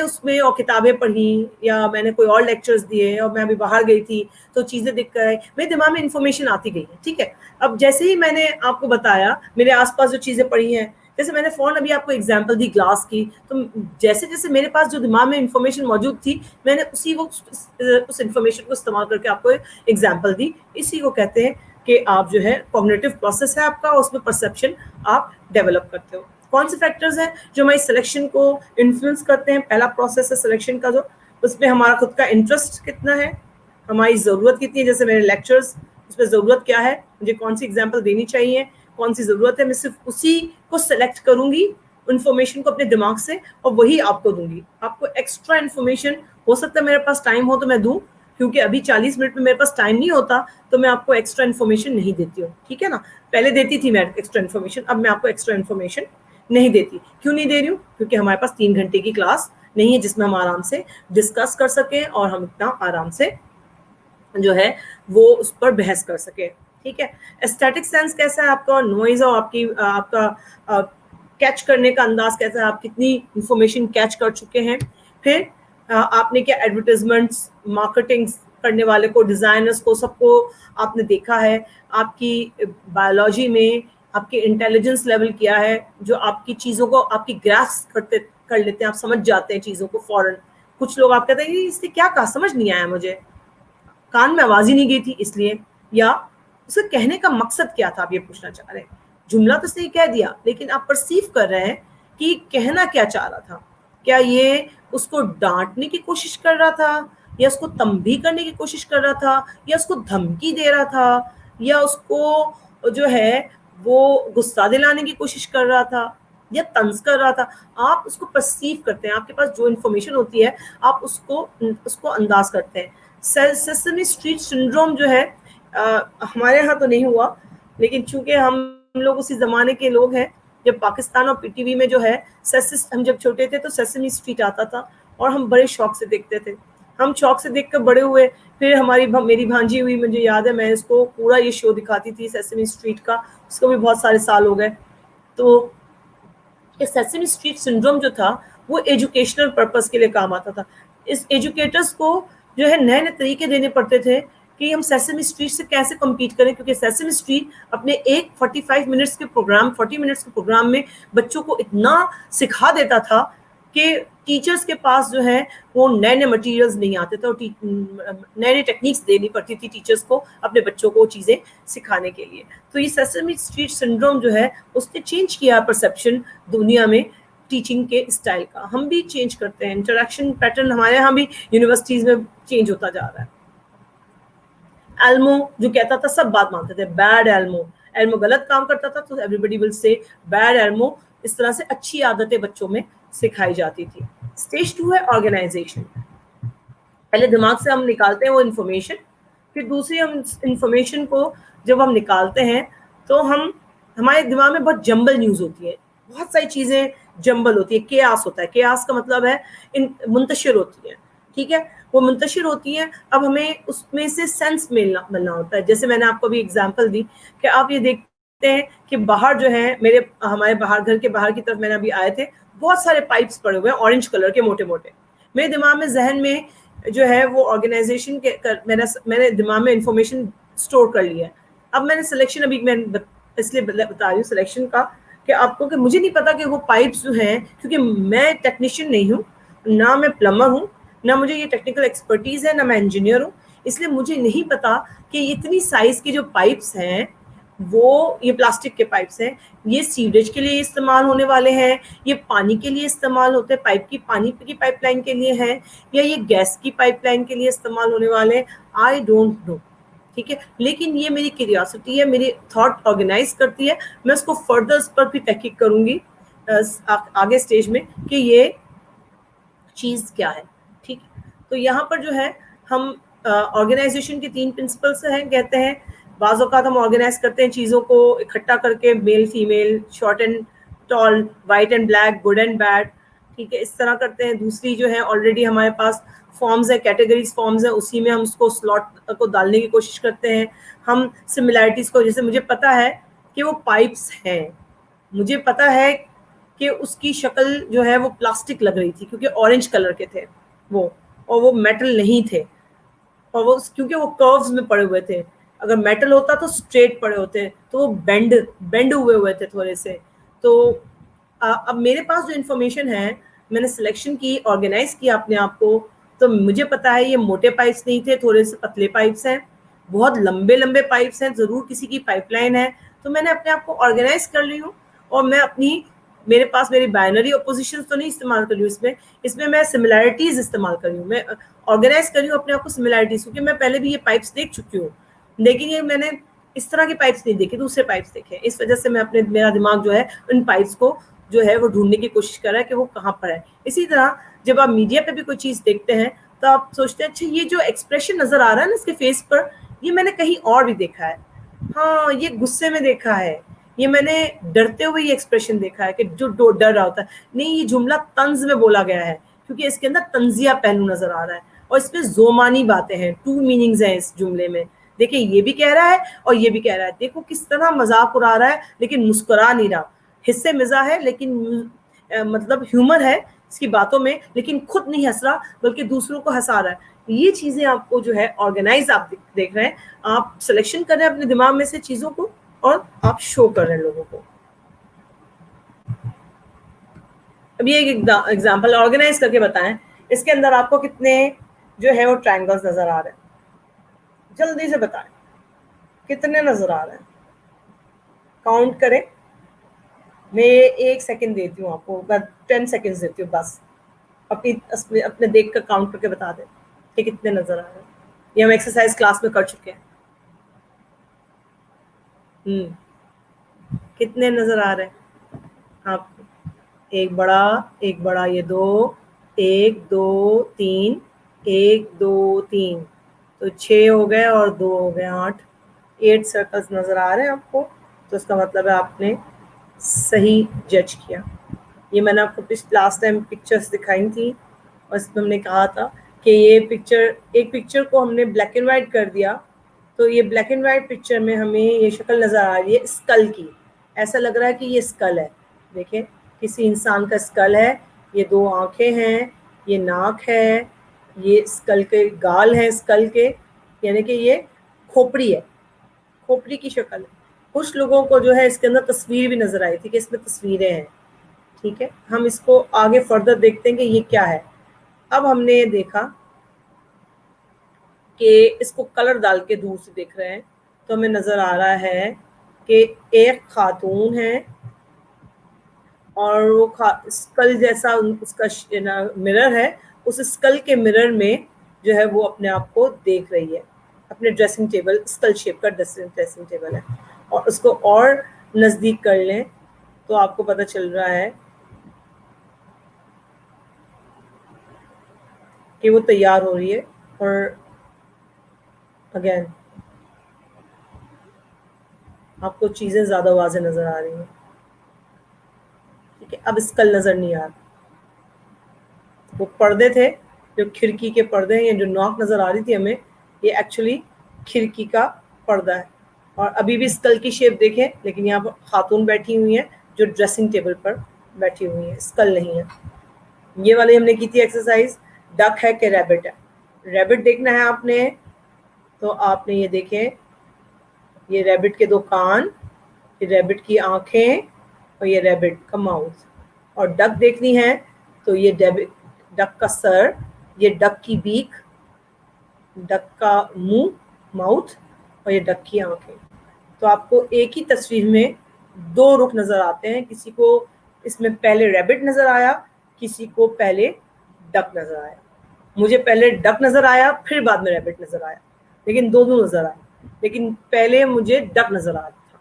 S1: उसमें, और किताबें पढ़ी, या मैंने कोई और लेक्चर्स दिए, और मैं अभी बाहर गई थी तो चीज़ें दिख कर मेरे दिमाग में इन्फॉर्मेशन आती गई है, ठीक है। अब जैसे ही मैंने आपको बताया मेरे आसपास जो चीज़ें पढ़ी हैं, जैसे मैंने फ़ौरन अभी आपको एग्जांपल दी ग्लास की, तो जैसे जैसे मेरे पास जो दिमाग में इंफॉर्मेशन मौजूद थी, मैंने उस इंफॉर्मेशन को इस्तेमाल करके आपको एग्जांपल दी। इसी को कहते हैं कि आप जो है कॉग्निटिव प्रोसेस है आपका, उसमें परसेप्शन आप डेवलप करते हो। कौन से फैक्टर्स हैं जो हमारी सिलेक्शन को इन्फ्लुएंस करते हैं? पहला प्रोसेस है सिलेक्शन का, जो उसमें हमारा खुद का इंटरेस्ट कितना है, हमारी ज़रूरत कितनी है। जैसे मेरे लेक्चर्स, उसमें ज़रूरत क्या है, मुझे कौन सी एग्जांपल देनी चाहिए, कौन सी ज़रूरत है, मैं सिर्फ उसी को सेलेक्ट करूंगी इन्फॉर्मेशन को अपने दिमाग से, और वही आपको दूंगी। आपको एक्स्ट्रा इन्फॉर्मेशन हो सकता है मेरे पास टाइम हो तो मैं दूं, क्योंकि अभी 40 मिनट में मेरे पास टाइम नहीं होता तो मैं आपको एक्स्ट्रा इन्फॉर्मेशन नहीं देती हूँ, ठीक है ना। पहले देती थी मैं एक्स्ट्रा इन्फॉर्मेशन, अब मैं आपको एक्स्ट्रा इन्फॉर्मेशन नहीं देती। क्यों नहीं दे रही हूँ? क्योंकि हमारे पास 3 घंटे की क्लास नहीं है जिसमें हम आराम से डिस्कस कर सकें और हम इतना आराम से जो है वो उस पर बहस कर सके, ठीक है। एस्थेटिक सेंस कैसा है आपका, नॉइज और आपका कैच करने का अंदाज कैसा है, आप कितनी इंफॉर्मेशन कैच कर चुके हैं। फिर आपने क्या एडवर्टाइजमेंट्स, मार्केटिंग करने वाले को, डिजाइनर्स को, सबको आपने देखा है। आपकी बायोलॉजी में आपकी इंटेलिजेंस लेवल क्या है, जो आपकी चीज़ों को आपकी ग्रास्प कर लेते हैं, आप समझ जाते हैं चीज़ों को फौरन। कुछ लोग आप कहते हैं इससे क्या कहा, समझ नहीं आया मुझे, कान में आवाज ही नहीं गई थी इसलिए, या उसका कहने का मकसद क्या था, आप ये पूछना चाह रहे हैं। जुमला तो सही कह दिया लेकिन आप परसीव कर रहे हैं कि कहना क्या चाह रहा था। क्या ये उसको डांटने की कोशिश कर रहा था, या उसको तंबी करने की कोशिश कर रहा था, या उसको धमकी दे रहा था, या उसको जो है वो गुस्सा दिलाने की कोशिश कर रहा था, या तंज कर रहा था। आप उसको परसीव करते हैं, आपके पास जो इन्फॉर्मेशन होती है आप उसको अंदाज करते हैं। सेसमी स्ट्रीट सिंड्रोम जो है हमारे यहाँ तो नहीं हुआ, लेकिन चूंकि हम लोग उसी जमाने के लोग हैं जब पाकिस्तान और पीटीवी में जो है हम जब छोटे थे तो सेसमी स्ट्रीट आता था और हम बड़े शौक से देखते थे। हम शौक से देखकर बड़े हुए। फिर मेरी भांजी हुई, मुझे याद है मैं इसको पूरा ये शो दिखाती थी सेसमी स्ट्रीट का, उसको भी बहुत सारे साल हो गए। तो ये सेसमी स्ट्रीट सिंड्रोम जो था वो एजुकेशनल पर्पस के लिए काम आता था। इस एजुकेटर्स को जो है नए नए तरीके देने पड़ते थे कि हम सेसमी स्ट्रीट से कैसे कम्पीट करें, क्योंकि सेसमी स्ट्रीट अपने 40 मिनट्स के प्रोग्राम में बच्चों को इतना सिखा देता था कि टीचर्स के पास जो है वो नए नए मटेरियल्स नहीं आते थे और नए नए टेक्निक्स देनी पड़ती थी टीचर्स को अपने बच्चों को चीज़ें सिखाने के लिए। तो ये सेसमी स्ट्रीट सिंड्रोम जो है उसने चेंज किया परसेप्शन दुनिया में टीचिंग के स्टाइल का। हम भी चेंज करते हैं, इंटरेक्शन पैटर्न हमारे यहाँ भी यूनिवर्सिटीज़ में चेंज होता जा रहा है। एल्मो जो कहता था सब बात मानते थे, बैड एल्मो गलत काम करता था तो एवरीबडी विल से बैड एल्मो। इस तरह से अच्छी आदतें बच्चों में सिखाई जाती थी। स्टेज 2 है ऑर्गेनाइजेशन। पहले दिमाग से हम निकालते हैं वो इन्फॉर्मेशन, फिर दूसरी हम इन्फॉर्मेशन को जब हम निकालते हैं तो हमारे दिमाग में बहुत जंबल न्यूज़ होती है, बहुत सारी चीज़ें जंबल होती है, केयास होता है। केयास का मतलब है मुंतशिर होती है, ठीक है, वो मुंतशिर होती है। अब हमें उसमें से सेंस मिलना होता है। जैसे मैंने आपको भी एग्जांपल दी कि आप ये देखते हैं कि बाहर जो है हमारे बाहर घर के बाहर की तरफ मैंने अभी आए थे, बहुत सारे पाइप्स पड़े हुए हैं ऑरेंज कलर के मोटे मोटे। मेरे दिमाग में जहन में जो है वो ऑर्गेनाइजेशन के मैंने दिमाग में इंफॉर्मेशन स्टोर कर लिया है। अब मैंने सिलेक्शन अभी मैं इसलिए बता रही हूँ सिलेक्शन का कि आपको, कि मुझे नहीं पता कि वो पाइप्स जो हैं, क्योंकि मैं टेक्नीशियन नहीं हूँ, ना मैं प्लम्बर हूँ, ना मुझे ये टेक्निकल एक्सपर्टीज है, ना मैं इंजीनियर हूँ, इसलिए मुझे नहीं पता कि इतनी साइज की जो पाइप्स हैं वो ये प्लास्टिक के पाइप्स हैं, ये सीवरेज के लिए इस्तेमाल होने वाले हैं, ये पानी के लिए इस्तेमाल होते हैं, पानी की पाइपलाइन के लिए है, या ये गैस की पाइपलाइन के लिए इस्तेमाल होने वाले हैं। आई डोंट नो, ठीक है, लेकिन ये मेरी क्यूरियोसिटी है, मेरी थॉट ऑर्गेनाइज करती है। मैं उसको फर्दर इस पर भी तहकीक करूंगी आगे स्टेज में कि ये चीज़ क्या है, ठीक है। तो यहाँ पर जो है हम ऑर्गेनाइजेशन के 3 प्रिंसिपल्स हैं, कहते हैं बाज़ औक़ात हम ऑर्गेनाइज करते हैं चीज़ों को इकट्ठा करके, male female, short and tall, white and black, good and bad, ठीक है, इस तरह करते हैं। दूसरी जो है ऑलरेडी हमारे पास फॉर्म्स है, कैटेगरीज फॉर्म्स है, उसी में हम उसको स्लॉट को डालने की कोशिश करते हैं। हम सिमिलैरिटीज़ को, जैसे मुझे पता है कि वो पाइप्स हैं, मुझे पता है कि उसकी शक्ल जो है वो प्लास्टिक लग रही थी क्योंकि ऑरेंज कलर के थे वो, और वो मेटल नहीं थे, और वो क्योंकि वो कर्व्स में पड़े हुए थे। अगर मेटल होता तो स्ट्रेट पड़े होते, तो वो बेंड हुए थे थोड़े से। तो अब मेरे पास जो इन्फॉर्मेशन है, मैंने सिलेक्शन की, ऑर्गेनाइज किया अपने आप को, तो मुझे पता है ये मोटे पाइप्स नहीं थे, थोड़े से पतले पाइप्स हैं, बहुत लंबे लंबे पाइप्स हैं, ज़रूर किसी की पाइपलाइन है। तो मैंने अपने आप को ऑर्गेनाइज कर ली हूँ, और मैं मेरे पास मेरी बाइनरी अपोजिशन तो नहीं इस्तेमाल कर रही हूँ इसमें मैं सिमिलैरिटीज़ इस्तेमाल कर रही हूँ, मैं ऑर्गेनाइज कर रही हूँ अपने आप को सिमिलैरिटीज़, क्योंकि मैं पहले भी ये पाइप्स देख चुकी हूँ, लेकिन ये मैंने इस तरह के पाइप्स नहीं देखे, दूसरे पाइप्स देखे। इस वजह से मेरा दिमाग जो है उन पाइप्स को जो है वो ढूंढने की कोशिश कर रहा है कि वो कहाँ पर है। इसी तरह जब आप मीडिया पे भी कोई चीज़ देखते हैं तो आप सोचते हैं अच्छा ये जो एक्सप्रेशन नजर आ रहा है ना इसके फेस पर, ये मैंने कहीं और भी देखा है, हाँ ये गुस्से में देखा है, ये मैंने डरते हुए ये एक्सप्रेशन देखा है कि जो डर रहा होता है, नहीं ये जुमला तंज में बोला गया है क्योंकि इसके अंदर तंजिया पहलू नजर आ रहा है और इसमें जोमानी बातें हैं, 2 मीनिंग्स हैं इस जुमले में। देखिए ये भी कह रहा है और ये भी कह रहा है, देखो किस तरह मजाक उड़ा रहा है लेकिन मुस्कुरा नहीं रहा, हिस्से मिजाह है लेकिन मतलब ह्यूमर है इसकी बातों में, लेकिन खुद नहीं हंस रहा बल्कि दूसरों को हंसा रहा है। ये चीजें आपको जो है ऑर्गेनाइज आप देख रहे हैं, आप सिलेक्शन कर रहे हैं अपने दिमाग में से चीजों को और आप शो कर रहे हैं लोगों को। अब ये एक एग्जांपल ऑर्गेनाइज करके बताएं, इसके अंदर आपको कितने जो है वो ट्रायंगल्स नजर आ रहे हैं, जल्दी से बताएं कितने नजर आ रहे हैं, काउंट करें। मैं 1 सेकंड देती हूँ आपको, 10 सेकंड्स देती हूँ बस, अपने देख कर काउंट करके बता दें कि कितने नजर आ रहे हैं। ये हम एक्सरसाइज क्लास में कर चुके हैं। कितने नजर आ रहे हैं आपको? एक बड़ा, ये 2, 1 2 3, 1 2 3, तो 6 हो गए और 2 हो गए 8, 8 सर्कल्स नजर आ रहे हैं आपको, तो इसका मतलब है आपने सही जज किया। ये मैंने आपको लास्ट टाइम पिक्चर्स दिखाई थी और इसमें हमने कहा था कि ये एक पिक्चर को हमने ब्लैक एंड वाइट कर दिया, तो ये ब्लैक एंड वाइट पिक्चर में हमें ये शक्ल नजर आ रही है स्कल की, ऐसा लग रहा है कि ये स्कल है। देखें किसी इंसान का स्कल है, ये 2 आंखें हैं, ये नाक है, ये स्कल के गाल हैं स्कल के, यानी कि ये खोपड़ी है, खोपड़ी की शक्ल है। कुछ लोगों को जो है इसके अंदर तस्वीर भी नजर आई थी कि इसमें तस्वीरें हैं। ठीक है, हम इसको आगे फर्दर देखते हैं कि ये क्या है। अब हमने ये देखा कि इसको कलर डाल के दूर से देख रहे हैं तो हमें नजर आ रहा है कि एक खातून है और वो स्कल जैसा उसका मिरर है, उस स्कल के मिरर में जो है वो अपने आप को देख रही है, अपने ड्रेसिंग टेबल, स्कल शेप का ड्रेसिंग टेबल है, और उसको और नजदीक कर लें तो आपको पता चल रहा है कि वो तैयार हो रही है। और अगेन आपको चीजें ज्यादा वाज़ेह नजर आ रही हैं। ठीक है, अब स्कल नजर नहीं आ रहा, वो पर्दे थे जो खिड़की के पर्दे हैं, या जो नॉक नजर आ रही थी हमें, ये एक्चुअली खिड़की का पर्दा है। और अभी भी स्कल की शेप देखें, लेकिन यहाँ पर खातून बैठी हुई है जो ड्रेसिंग टेबल पर बैठी हुई है, स्कल नहीं है। ये वाली हमने की थी एक्सरसाइज, डक है कि रैबिट है। रैबिट देखना है आपने, तो आपने ये देखें, ये रैबिट के 2 कान, ये रैबिट की आंखें और ये रैबिट का माउथ। और डक देखनी है तो ये डक का सर, ये डक की बीक, डक का मुंह माउथ और ये डक की आंखें। तो आपको एक ही तस्वीर में 2 रुख नजर आते हैं, किसी को इसमें पहले रैबिट नजर आया, किसी को पहले डक नजर आया। मुझे पहले डक नजर आया फिर बाद में रैबिट नजर आया, लेकिन दोनों नजर आए, लेकिन पहले मुझे डक नजर आ रहा था।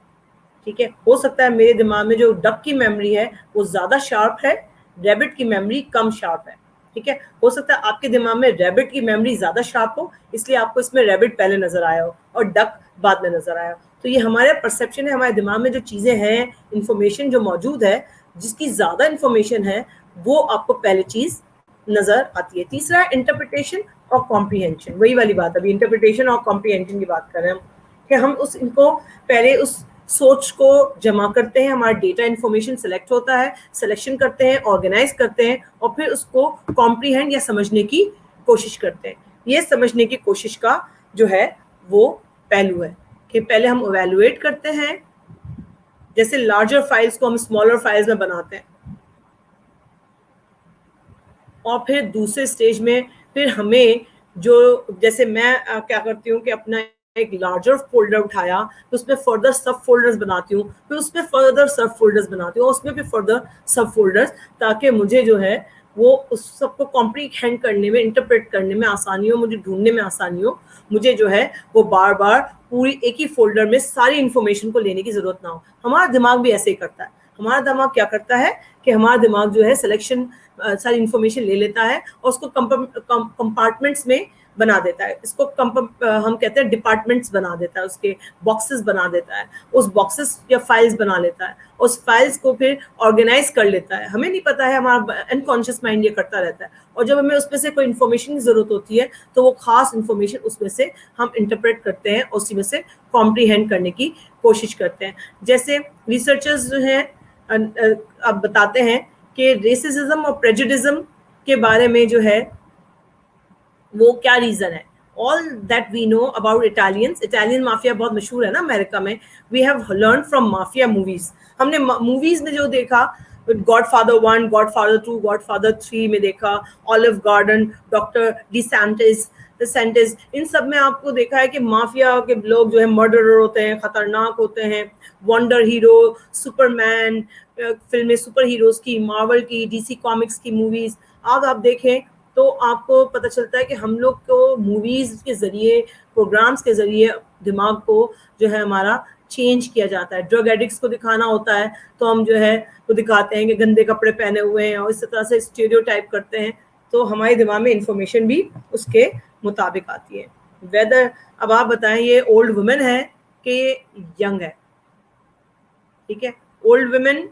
S1: ठीक है, हो सकता है मेरे दिमाग में जो डक की मेमोरी है वो ज्यादा शार्प है, रैबिट की मेमोरी कम शार्प है। ठीक है, हो सकता है आपके दिमाग में रैबिट की मेमोरी ज्यादा शार्प हो, इसलिए आपको इसमें रैबिट पहले नजर आया हो और डक बाद में नजर आया। तो ये हमारे परसेप्शन है, हमारे दिमाग में जो चीजें हैं, इंफॉर्मेशन जो मौजूद है, जिसकी ज्यादा इंफॉर्मेशन है वो आपको पहले चीज नजर आती है। तीसरा है इंटरप्रिटेशन और कॉम्प्रीहेंशन, वही वाली बात, अभी इंटरप्रिटेशन और कॉम्प्रीहेंशन की बात कर रहे हैं हम, कि हम उस इनको पहले उस सोच को जमा करते हैं, हमारा डेटा इंफॉर्मेशन सेलेक्ट होता है, सिलेक्शन करते हैं, ऑर्गेनाइज करते हैं और फिर उसको कॉम्प्रीहेंड या समझने की कोशिश करते हैं। ये समझने की कोशिश का जो है वो पहलू है कि पहले हम इवैल्यूएट करते हैं, जैसे लार्जर फाइल्स को हम स्मॉलर फाइल्स में बनाते हैं, और फिर दूसरे स्टेज में फिर हमें जो, जैसे मैं क्या करती हूँ कि अपना एक लार्जर फोल्डर उठाया तो उसमें फर्दर सब फोल्डर्स बनाती हूँ, फिर उसमें फर्दर सब फोल्डर्स बनाती हूँ, उसमें फिर फर्दर सब फोल्डर्स, ताकि मुझे जो है वो उस सबको कॉम्प्रीहेंड करने में, इंटरप्रेट करने में आसानी हो, मुझे ढूंढने में आसानी हो, मुझे जो है वो बार बार पूरी एक ही फोल्डर में सारी इंफॉर्मेशन को लेने की जरूरत ना हो। हमारा दिमाग भी ऐसे ही करता है। हमारा दिमाग क्या करता है कि हमारा दिमाग जो है सिलेक्शन सारी इंफॉर्मेशन ले लेता है और उसको कंपार्टमेंट्स में बना देता है। इसको हम कहते हैं डिपार्टमेंट्स बना देता है, उसके बॉक्सेस बना देता है, उस बॉक्सेस या फाइल्स बना लेता है, उस फाइल्स को फिर ऑर्गेनाइज कर लेता है। हमें नहीं पता है, हमारा अनकॉन्शियस माइंड ये करता रहता है। और जब हमें उसमें से कोई इन्फॉर्मेशन की जरूरत होती है तो वो खास इन्फॉर्मेशन उसमें से हम इंटरप्रेट करते हैं, उसी में से कॉम्प्रीहेंड करने की कोशिश करते हैं। जैसे रिसर्चर्स जो हैं अब बताते हैं कि रेसिज्म और प्रेजुडिज्म के बारे में जो है वो क्या रीजन है। All that we know about Italian mafia बहुत मशहूर है ना अमेरिका में। We have learn from mafia movies. हमने मूवीज में जो देखा, गॉडफादर 1, गॉडफादर 2, गॉडफादर 3 में देखा, ऑलिव गार्डन, डॉक्टर डिसेंटिस, इन सब में आपको देखा है कि माफिया के लोग जो है मर्डरर होते हैं, खतरनाक होते हैं। वंडर हीरो, सुपरमैन फिल्में, सुपर हीरोज की, मार्वल की, डीसी कॉमिक्स की मूवीज आप देखें तो आपको पता चलता है कि हम लोग को मूवीज के जरिए, प्रोग्राम्स के जरिए दिमाग को जो है हमारा चेंज किया जाता है। ड्रग एडिक्ट्स को दिखाना होता है तो हम जो है वो दिखाते हैं कि गंदे कपड़े पहने हुए हैं और इस तरह से स्टीरियोटाइप करते हैं, तो हमारे दिमाग में इंफॉर्मेशन भी उसके मुताबिक आती है। वेदर, अब आप बताएं ये ओल्ड वुमेन है कि ये यंग है? ठीक है, ओल्ड वुमेन,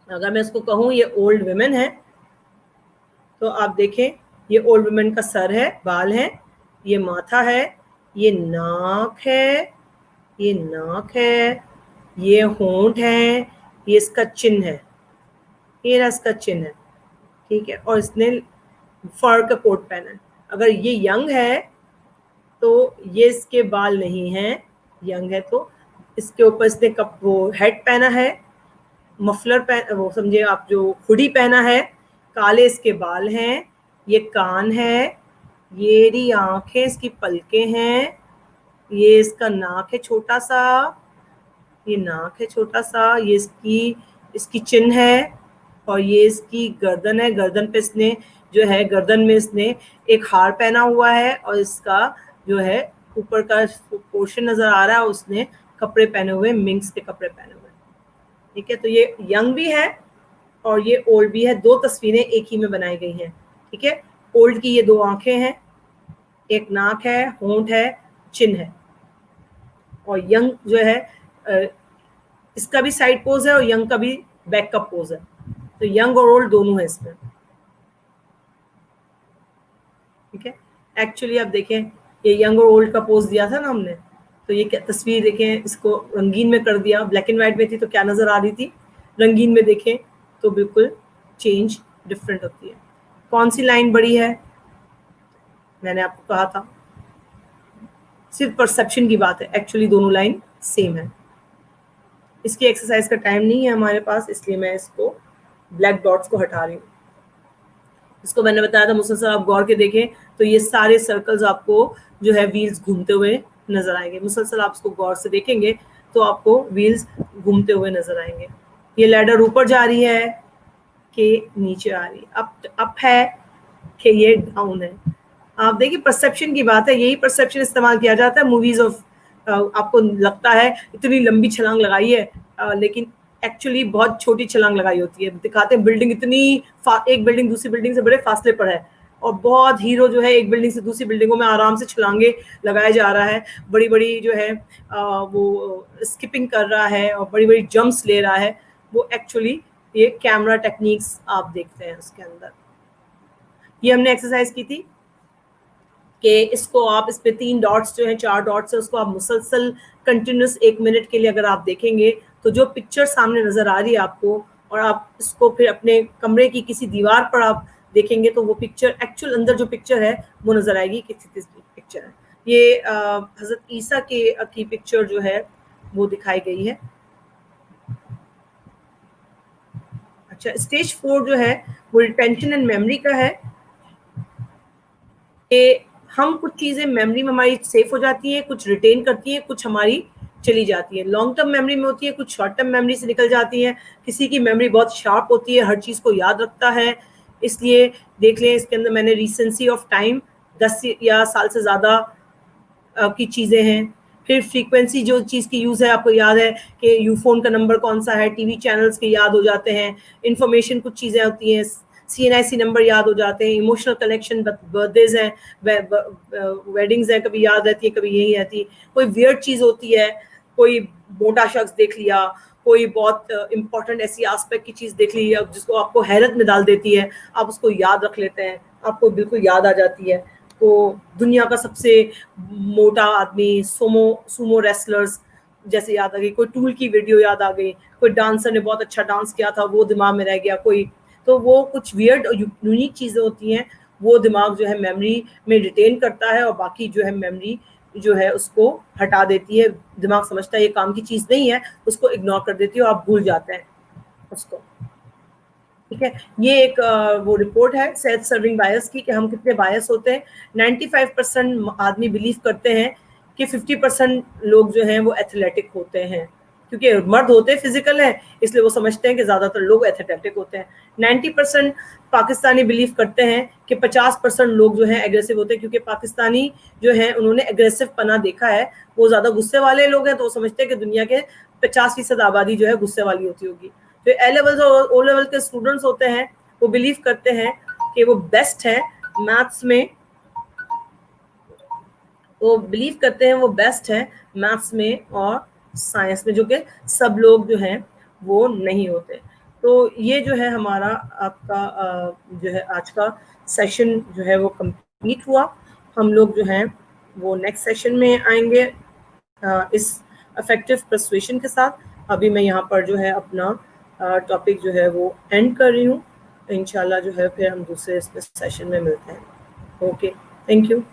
S1: अगर मैं इसको कहूँ ये ओल्ड वुमेन है तो आप देखें ये ओल्ड वुमेन का सर है, बाल है, ये माथा है, ये नाक है, ये नाक है, ये होंठ है, ये इसका चिन्ह है, ये रहा इसका चिन्ह है। ठीक है, और इसने फर का कोट पहना है। अगर ये यंग है तो ये इसके बाल नहीं हैं, यंग है तो इसके ऊपर इसने वो हेड पहना है, मफलर वो समझे आप, जो हुडी पहना है, काले इसके बाल हैं, ये कान है, ये रही आंखें, इसकी पलकें हैं, ये इसका नाक है छोटा सा, ये नाक है छोटा सा, ये इसकी चिन्ह है, और ये इसकी गर्दन है। गर्दन पे इसने जो है, गर्दन में इसने एक हार पहना हुआ है और इसका जो है ऊपर का पोर्शन नजर आ रहा है, उसने कपड़े पहने हुए, मिंक्स के कपड़े पहने हुए। ठीक है, तो ये यंग भी है और ये ओल्ड भी है, दो तस्वीरें एक ही में बनाई गई हैं। ठीक है, ओल्ड की ये दो आंखें हैं, एक नाक है, होंठ है, चिन्ह है, और यंग जो है इसका भी साइड पोज है और यंग का भी बैक का पोज है। तो यंग और ओल्ड दोनों है इसमें। ठीक है, एक्चुअली आप देखें ये यंग और ओल्ड का पोज दिया था ना हमने, तो ये क्या तस्वीर देखें, इसको रंगीन में कर दिया। ब्लैक एंड व्हाइट में थी तो क्या नजर आ रही थी, रंगीन में देखें तो बिल्कुल चेंज डिफरेंट होती है। कौन सी लाइन बड़ी है? मैंने आपको कहा था सिर्फ परसेप्शन की बात है, एक्चुअली दोनों लाइन सेम है। इसकी एक्सरसाइज का टाइम नहीं है हमारे पास, इसलिए मैं इसको ब्लैक डॉट्स को हटा रही हूँ। इसको मैंने बताया था मुसलसल आप गौर के देखें तो ये सारे सर्कल्स आपको जो है व्हील्स घूमते हुए नजर आएंगे। मुसलसल आप इसको गौर से देखेंगे तो आपको व्हील्स घूमते हुए नजर आएंगे। ये लैडर ऊपर जा रही है कि नीचे आ रही है, अप है कि ये डाउन है। आप देखिए परसेप्शन की बात है, यही परसेप्शन इस्तेमाल किया जाता है मूवीज ऑफ। आपको लगता है इतनी लंबी छलांग लगाई है, लेकिन एक्चुअली बहुत छोटी छलांग लगाई होती है। दिखाते हैं बिल्डिंग इतनी एक बिल्डिंग दूसरी बिल्डिंग से बड़े फासले पर है, और बहुत हीरो जो है एक बिल्डिंग से दूसरी बिल्डिंगों में आराम से छलांगे लगाया जा रहा है, बड़ी बड़ी जो है वो स्किपिंग कर रहा है और बड़ी बड़ी जंप्स ले रहा है। वो एक्चुअली ये कैमरा टेक्निक्स आप देखते हैं उसके अंदर। ये हमने एक्सरसाइज की थी कि इसको आप, इस पे 3 डॉट्स जो है, 4 डॉट्स है, उसको आप मुसलसल कंटिन्यूस 1 मिनट के लिए अगर आप देखेंगे तो जो पिक्चर सामने नजर आ रही है आपको, और आप इसको फिर अपने कमरे की किसी दीवार पर आप देखेंगे तो वो पिक्चर, एक्चुअल अंदर जो पिक्चर है वो नजर आएगी कि किस पिक्चर है। ये हजरत ईसा की पिक्चर जो है वो दिखाई गई है। अच्छा, स्टेज 4 जो है वो रिटेंशन एंड मेमोरी का है कि हम कुछ चीजें मेमोरी में हमारी सेफ हो जाती हैं, कुछ रिटेन करती हैं, कुछ हमारी चली जाती है। लॉन्ग टर्म मेमोरी में होती है, कुछ शॉर्ट टर्म मेमोरी से निकल जाती है। किसी की मेमोरी बहुत शार्प होती है, हर चीज को याद रखता है। इसलिए देख लें इसके अंदर मैंने रिसेंसी ऑफ टाइम 10 या साल से ज्यादा की चीजें हैं। फिर फ्रीक्वेंसी जो चीज़ की यूज़ है, आपको याद है कि यू फोन का नंबर कौन सा है, टीवी चैनल्स के याद हो जाते हैं, इंफॉर्मेशन कुछ चीज़ें होती हैं, CNIC नंबर याद हो जाते हैं, इमोशनल कनेक्शन, बर्थडेज हैं, वेडिंग्स हैं, कभी याद रहती है कभी यही रहती, कोई वियर्ड चीज़ होती है, कोई मोटा शख्स देख लिया, कोई बहुत इंपॉर्टेंट ऐसी आस्पेक्ट की चीज़ देख ली जिसको आपको हैरत में डाल देती है, आप उसको याद रख लेते हैं, आपको बिल्कुल याद आ जाती है। तो दुनिया का सबसे मोटा आदमी, सुमो रेसलर्स जैसे याद आ गई, कोई टूल की वीडियो याद आ गई, कोई डांसर ने बहुत अच्छा डांस किया था वो दिमाग में रह गया, कोई तो वो कुछ वियर्ड और यूनिक चीज़ें होती हैं, वो दिमाग जो है मेमोरी में रिटेन करता है और बाकी जो है मेमोरी जो है उसको हटा देती है। दिमाग समझता है ये काम की चीज़ नहीं है, उसको इग्नोर कर देती है और आप भूल जाते हैं उसको। ठीक है, ये एक वो रिपोर्ट है सेल्फ सर्विंग बायस की कि हम कितने बायस होते हैं। 95% आदमी बिलीव करते हैं कि 50% लोग जो हैं वो एथलेटिक होते हैं, क्योंकि मर्द होते हैं फिजिकल है, इसलिए वो समझते हैं कि ज़्यादातर लोग एथलेटिक होते हैं। 90% पाकिस्तानी बिलीव करते हैं कि 50% लोग जो हैं एग्रेसिव होते हैं, क्योंकि पाकिस्तानी जो है उन्होंने एग्रेसिव पना देखा है, वो ज़्यादा गुस्से वाले लोग हैं, तो वो समझते हैं कि दुनिया के 50% आबादी जो है गुस्से वाली होती होगी। जो ए लेवल और ओ लेवल के स्टूडेंट्स होते हैं वो बिलीव करते हैं कि वो बेस्ट है मैथ्स में, वो बिलीव करते हैं वो बेस्ट है मैथ्स में और साइंस में, जो कि सब लोग जो हैं वो नहीं होते। तो ये जो है हमारा आपका जो है आज का सेशन जो है वो कंप्लीट हुआ। हम लोग जो हैं वो नेक्स्ट सेशन में आएंगे इस अफेक्टिव पर्सुएशन के साथ। अभी मैं यहाँ पर जो है अपना टॉपिक जो है वो एंड कर रही हूँ। इंशाल्लाह जो है फिर हम दूसरे सेशन में मिलते हैं। Okay, thank you.